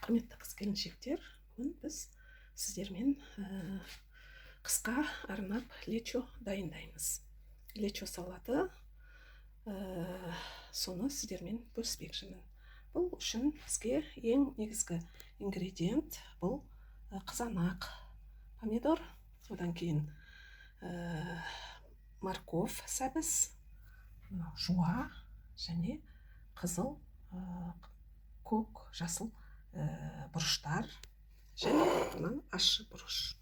Құрметті қыз-келіншектер, бүгін біз сіздермен қысқа арнап лечо дайындаймыз. Лечо салаты, соны сіздермен бөліспекшімін. Бұл үшін бізге ең негізгі ингредиент бұл қызанақ, помидор, одан кейін морков сәбіз, жуа және қызыл, көк, жасыл бұрыштар және ащы бұрыш.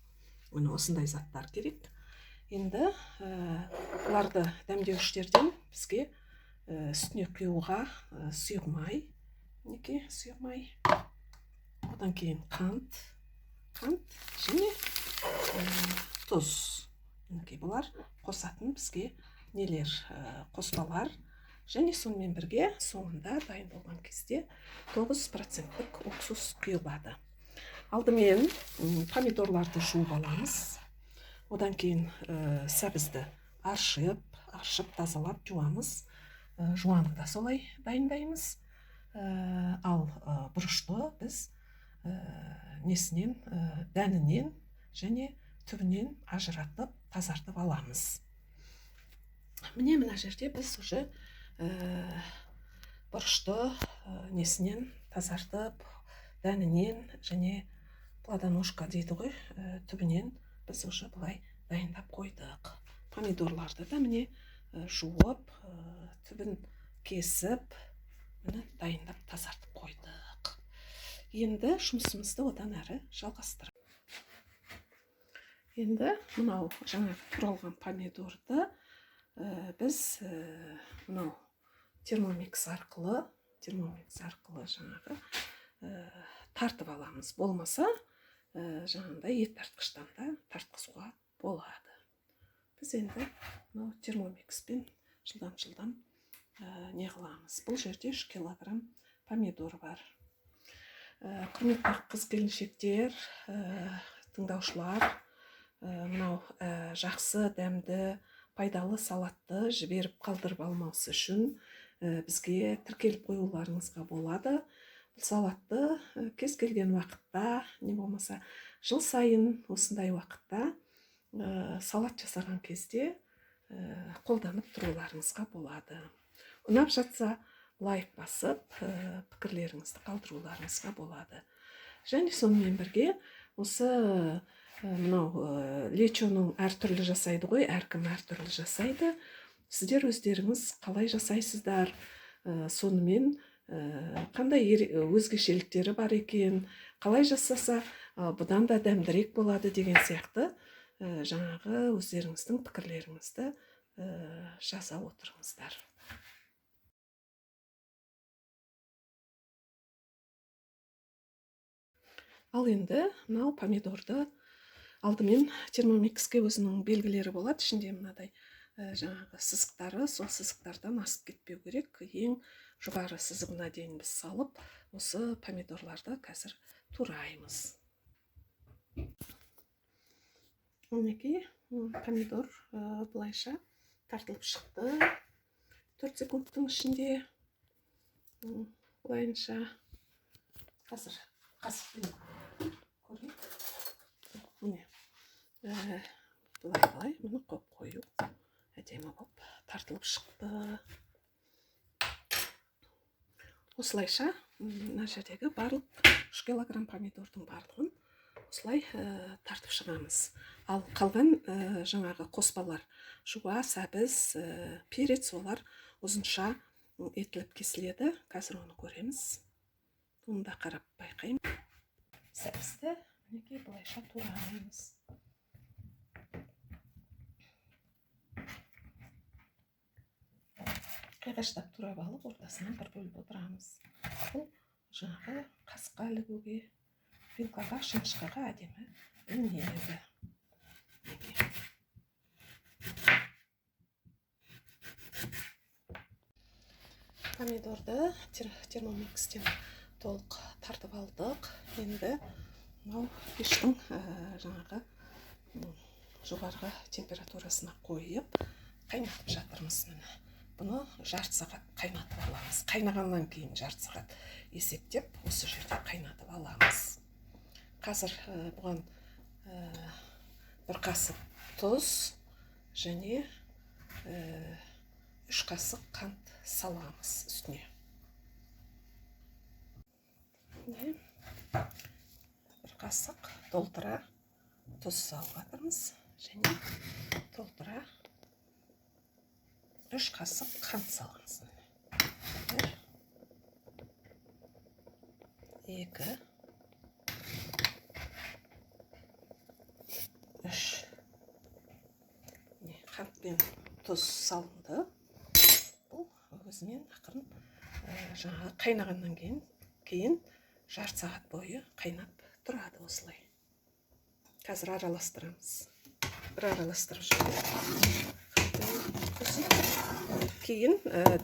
Осындай заттар керек. Енді бұларды дәмдеуіштерден бізге үстіне құюға сұйық май, одан кейін қант және тұз. Бұлар қосатын бізге нелер, қоспалар. Және сонымен бірге соңында дайын болған кезде 9% уксус құйылады. Алдымен помидорларды жуып аламыз. Одан кейін сәбізді аршып, тазалап жуамыз. Жуаны да солай дайындаймыз. Ал бұрышты біз дәнінен және түбінен ажыратып, тазартып аламыз. Мына жерде біз уже бұрышты тазартып, дәнінен және плодоножка дейді ғой, түбінен біз уже бұлай дайындап қойдық. Помидорларды да жуып, түбін кесіп, дайындап тазартып қойдық. Енді жұмысымызды одан әрі жалғастырып. Енді мынау жаңа туралған помидорды біз термомикс арқылы жаңағы тартып аламыз. Болмаса, жаңағындай ет тартқыштан да тартқызуға болады. Біз енді термомикспен жылдам не қыламыз. Бұл жерде 3 килограмм помидор бар. Құрметті қыз-келіншектер, тыңдаушылар, мынау жақсы, дәмді, пайдалы салатты жіберіп қалдырып алмаусы үшін бізге тіркеліп қоюларыңызға болады. Бұл салатты кез келген уақытта, не болмаса жыл сайын осындай уақытта салат жасаған кезде қолданып тұруларыңызға болады. Ұнап жатса лайк басып, пікірлеріңізді қалдыруларыңызға болады. Және сонымен бірге осы мынау лечоның әртүрлі жасайды ғой, әркім әртүрлі жасайды. Сіздер өздеріңіз қалай жасайсыздар, сонымен қандай өзгешеліктері бар екен, қалай жасаса бұдан да дәмдірек болады деген сияқты жаңағы өздеріңіздің пікірлеріңізді жаза отырыңыздар. Ал енді мынау помидорды алдымен термомикске өзінің белгілері болады. Ішінде мынадай жаңағы сызықтары, сол сызықтардан асып кетпеу керек. Ең жоғары сызығына дейін біз салып, осы помидорларды қазір тураймыз. Мінекей помидор бұлайша тартылып шықты. 4 секундтың ішінде бұлайынша қазір қасықпен көрейік. Бұлай мұны қою әдемі болып тартылып шықты. Осылайша мына жердегі барлық 3 килограмм помидордың барлығын осылай тартып шығамыз. Ал қалған жаңағы қоспалар, жуа, сәбіз, перец, олар ұзынша етіліп кесіледі. Қазір оны көреміз. Оны да қарап байқаймын. Сәбізді мінекей бұлайша турамыз. Қиғаштап турап алып, ортасынан бір бөліп отырамыз. Бұл жаңағы қасыққа ілігуге, вилкаға, шанышқаға әдемі ілінеді. Помидорды термомикстен толық тартып алдық. Енді мынау пештің жаңағы жоғарғы температурасына қойып қайнатып жатырмыз. бұны жарты сағат қайнатып аламыз. Қайнағаннан кейін жарты сағат есептеп осы жерде қайнатып аламыз. Қазір бұған бір қасық тұз және 3 қасық қант саламыз үстіне. Бір қасық толтыра тұз салып жатырмыз және толтыра 3 қасық қант саламыз. 1 2 3. Қант пен тұз салынды. Бұл өзінен ақырын жаңағы қайнағаннан кейін жарты сағат бойы қайнап тұрады осылай. Қазір араластырамыз. Бір араластырып жүрміз. Кейін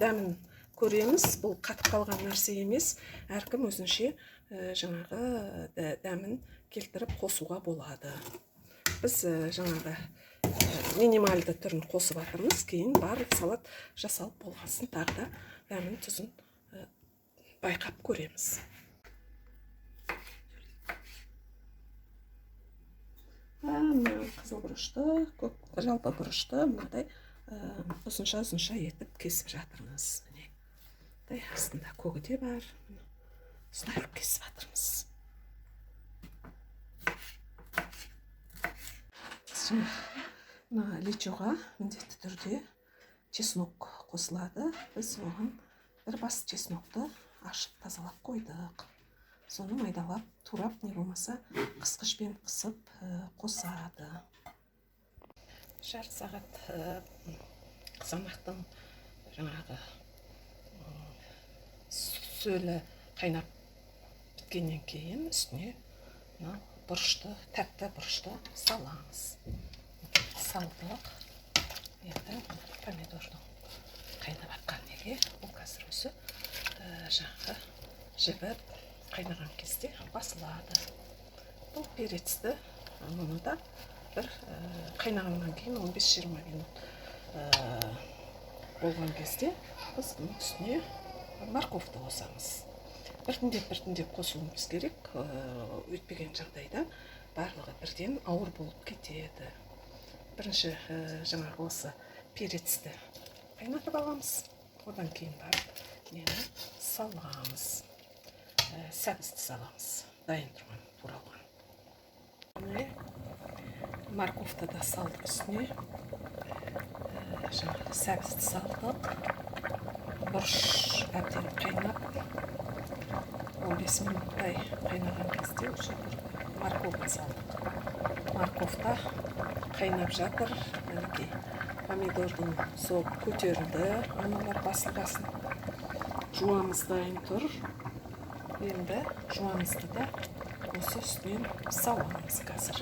дәмін көреміз. Бұл қатып қалған нәрсе емес. Әркім өзінше жаңағы дәмін келтіріп қосуға болады. Біз жаңағы минималды түрін қосып жатырмыз. Кейін барлық салат жасалып болғасын тағы да дәмін тұзын байқап көреміз. Қызыл бұрышты, жалпы бұрышты мынадай ұзынша етіп кесіп жатырмыз. Астында көгі де бар. Осылай кесіп жатырмыз. Лечоға міндетті түрде чеснок қосылады. Біз оған бір бас чеснокты ашып тазалап қойдық. Соны майдалап, турап, не болмаса қысқышпен қысып қосады. Жарты сағат қызанақтың жаңағы сөлі қайнап біткеннен кейін үстіне бұрышты, тәтті бұрышты саламыз. Салдық. Енді помидордың қайнап атқан неге ол қазір өзі жаңағы жібіп қайнаған кезде басылады. Бұл перецті мұны да бір қайнағаннан кейін 15-20 минут болған кезде біз бұның үстіне морковты қосамыз. Біртіндеп қосуымыз керек. Өйтпеген жағдайда барлығы бірден ауыр болып кетеді. Бірінші жаңағы осы перецті қайнатып аламыз. Одан кейін барып нені саламыз. Сәбізді саламыз. Дайын тұрған, туралған. Морковты да салдық үстіне. Жаңағы сәбізді салдық. Бұрыш әбден қайнап 15 минуттай қайнаған кезде уже морковты салдық. Морковта қайнап жатыр. Помидордың соқ көтерілді. Аналар басылғасын. Жуамыз дайын тұр. Енді жуамызды да осы үстінен саламыз қазір.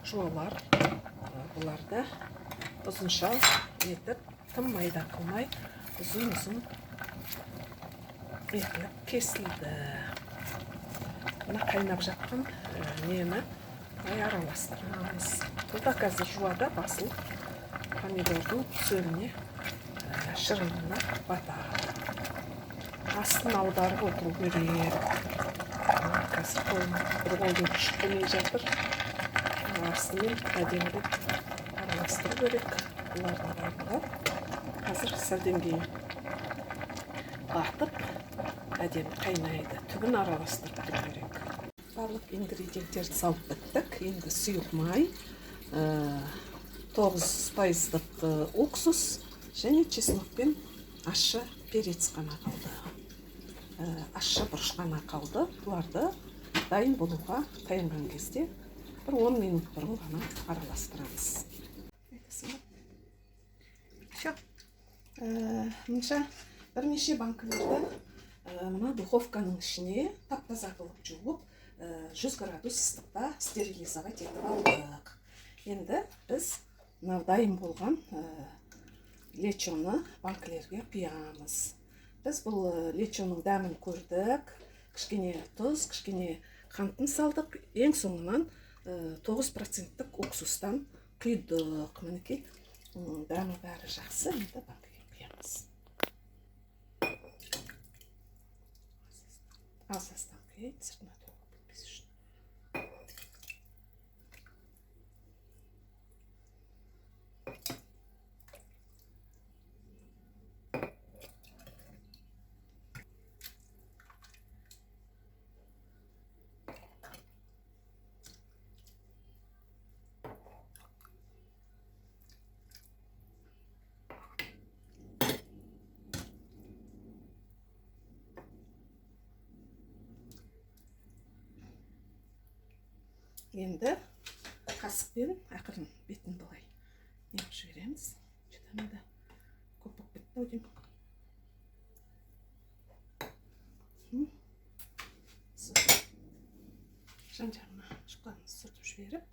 Жуалар бұларды ұзынша етіп, тым майда қылмай, ұзын етіліп кесілді. Мына қайнап жатқан нені араластырамыз. Бұлда қазір жуада басылып помидордың сөліне шырынына батады. Астын аударып отыру керек. Қазір бір қолдың күші келмей жатыр. Астымен әдемілік араластыру керек. Бұлардың барлығы қазір сәлден кейін батып әдемі қайнайды. Түбін араластырып тұру керек. Барлық ингредиенттерді салып біттік. Енді сұйық май, 9% уксус және чеснок пен ащы перец қана қалды. Ащы бұрыш қана қалды. Бұларды дайын болуға таянған кезде бір 10 минут бұрын ғана араластырамыз. Мұнша бірнеше банкілерді мына духовканың ішіне тап-таза қылып жуып 100 градус ыстықта стерилизовать етіп алдық. Енді біз дайын болған лечоны банкілерге құямыз. Біз бұл лечоның дәмін көрдік. Кішкене тұз, кішкене қантын салдық. Ең соңынан 9% уксустан құйдық. Мінекей дәмі бәрі жақсы. Енді банкіге құямыз. Аз құйайық, сыртына толып кетпес үшін. Енді қасықпен ақырын бетін былай неғып жібереміз. Жетемін да көп болып кетті ау деймін. Жан-жағына шұқанымызды сүртіп жіберіп,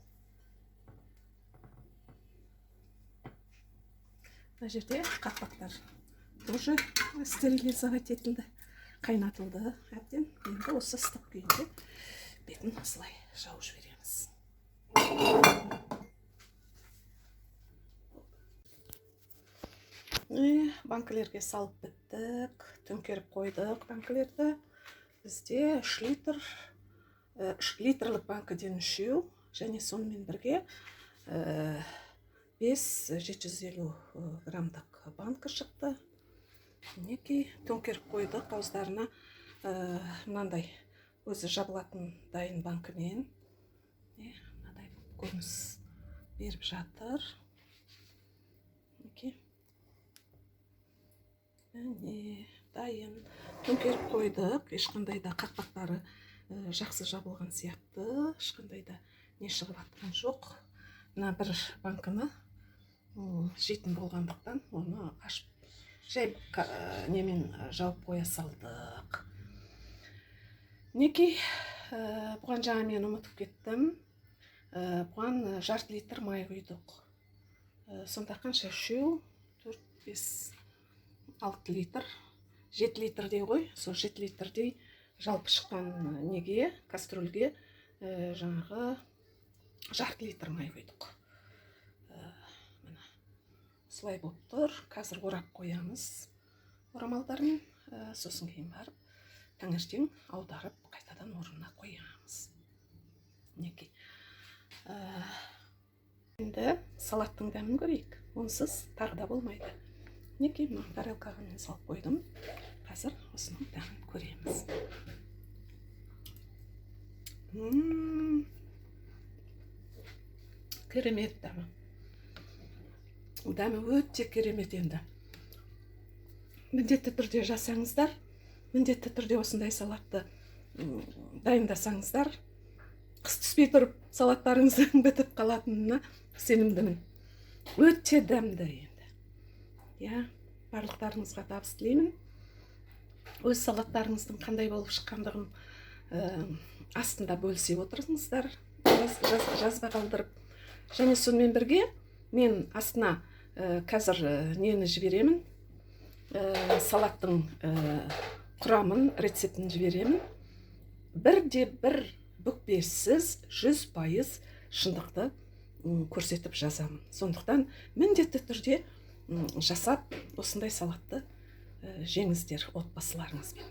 мына жерде қақпақтар тоже стерилизовать етілді, қайнатылды әбден. Енді осы ыстық күйінде бетін осылай жауып жібереміз. Банкілерге салып біттік, төңкеріп қойдық банкілерді. Бізде 3 литрлік банкіден 3, және сонымен бірге 5-750 грамдық банкі шықты. Мінекей төңкеріп қойдық ауыздарына. Мынандай өзі жабылатын дайын банкімен мынадай көрініс беріп жатыр. Дайын төңкеріп қойдық. Ешқандай да қақпақтары жақсы жабылған сияқты, ешқандай да не шығып атқан жоқ. Мына бір банкіні жейтін болғандықтан оны ашып жай немен жауып қоя салдық. Мінекей, бұған жаңа мен ұмытып кеттім. Бұған 1/2 литр май құйдық. Сонда қанша? 3, 4, 5, 6 литр, 7 литрдей ғой. Сол 7 литрдей жалпы шыққан неге, кастрөлге жаңағы 1/2 литр май құйдық. Мына солай болып тұр. Қазір орап қоямыз орамалдарын. Сосын кейін барып таңертең аударып қайтадан орнына қоямыз. Мінекей. Енді салаттың дәмін көрейік. Онсыз тағы да болмайды. Мінекей, тарелкаға мен салып қойдым. Қазір осының дәмін көреміз. Керемет дәмі. Дәмі өте керемет енді. Міндетті түрде жасаңыздар. Міндетті түрде осындай салатты дайындасаңыздар. Қыс түспей тұрып салаттарыңыздың бітіп қалатынына сенімдімін. Өте дәмді енді. Барлықтарыңызға табыс тілеймін. Өз салаттарыңыздың қандай болып шыққандығын астында бөлісе отырыңыздар, жазба қалдырып. Және сонымен бірге мен астына қазір нені жіберемін, салаттың құрамын, рецептін жіберемін. Бірде-бір бүкпесіз 100% шындықты көрсетіп жазамын. Сондықтан міндетті түрде жасап осындай салатты жеңіздер отбасыларыңызбен.